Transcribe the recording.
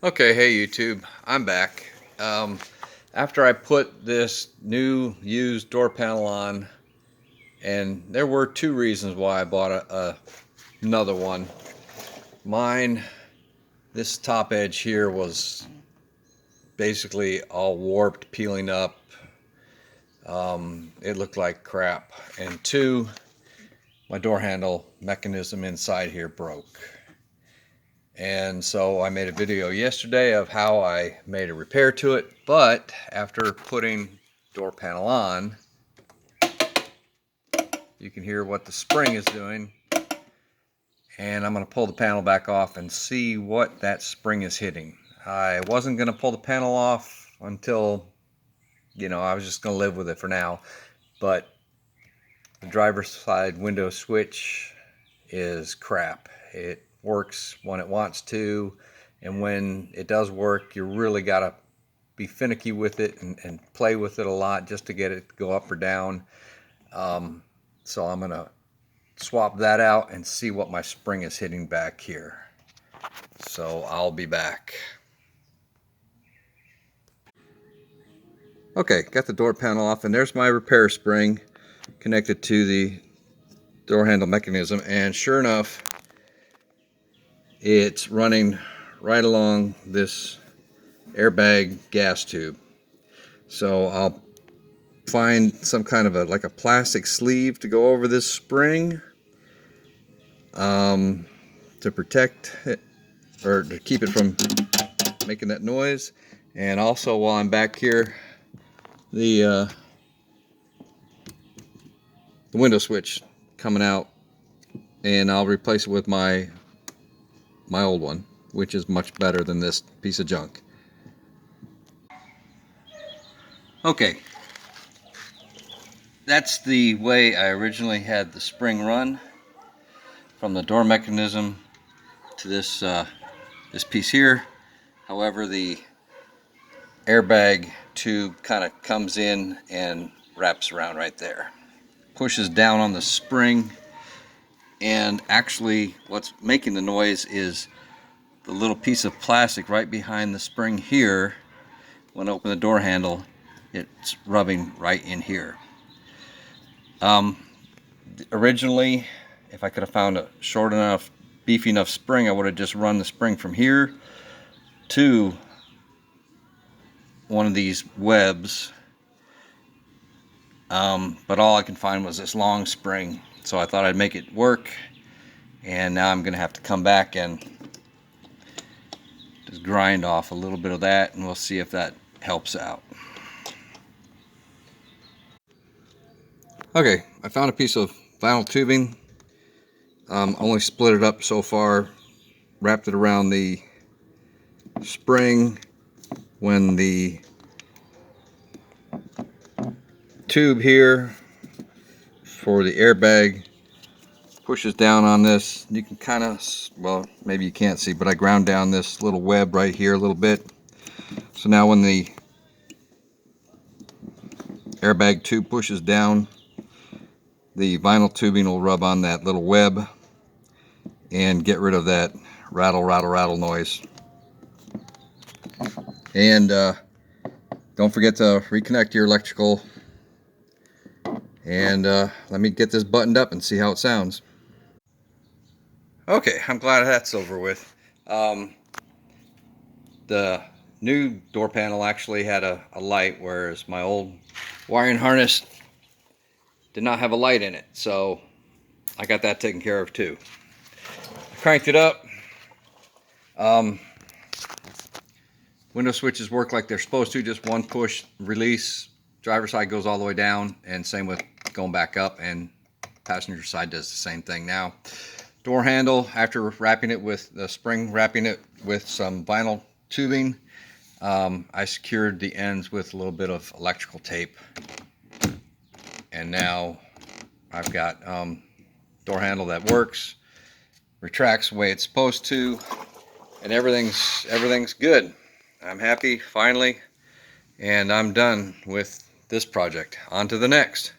Okay, hey YouTube, I'm back. After I put this new used door panel on, and there were two reasons why I bought another one. Mine, this top edge here was basically all warped, peeling up. It looked like crap. And two, my door handle mechanism inside here broke. And so I made a video yesterday of how I made a repair to it, but after putting door panel on, you can hear what the spring is doing, and I'm going to pull the panel back off and see what that spring is hitting. I wasn't going to pull the panel off until, I was just going to live with it for now, but the driver's side window switch is crap. It works when it wants to, and when it does work, you really got to be finicky with it and play with it a lot just to get it to go up or down. So I'm going to swap that out and see what my spring is hitting back here. So I'll be back. Okay, got the door panel off, and there's my repair spring connected to the door handle mechanism, and sure enough, it's running right along this airbag gas tube. So I'll find some kind of like a plastic sleeve to go over this spring to protect it, or to keep it from making that noise. And also, while I'm back here, the window switch coming out, and I'll replace it with my old one, which is much better than this piece of junk. Okay, that's the way I originally had the spring run, from the door mechanism to this this piece here. However, the airbag tube kind of comes in and wraps around right there, pushes down on the spring, and actually what's making the noise is the little piece of plastic right behind the spring here. When I open the door handle, it's rubbing right in here. Originally, if I could have found a short enough, beefy enough spring, I would have just run the spring from here to one of these webs. But all I can find was this long spring, so I thought I'd make it work, and now I'm gonna have to come back and just grind off a little bit of that, and we'll see if that helps out. Okay, I found a piece of vinyl tubing. Only split it up so far, wrapped it around the spring. When the tube here for the airbag pushes down on this, you can kind of, well, maybe you can't see, but I ground down this little web right here a little bit. So now when the airbag tube pushes down, the vinyl tubing will rub on that little web and get rid of that rattle, rattle, rattle noise. And don't forget to reconnect your electrical. And let me get this buttoned up and see how it sounds. Okay, I'm glad that's over with. The new door panel actually had a light, whereas my old wiring harness did not have a light in it. So I got that taken care of too. I cranked it up. Window switches work like they're supposed to, just one push, release. Driver's side goes all the way down, and same with going back up, and passenger side does the same thing. Now, door handle, after wrapping it with the spring, wrapping it with some vinyl tubing, I secured the ends with a little bit of electrical tape, and now I've got door handle that works, retracts the way it's supposed to, and everything's good. I'm happy finally, and I'm done with this project. On to the next.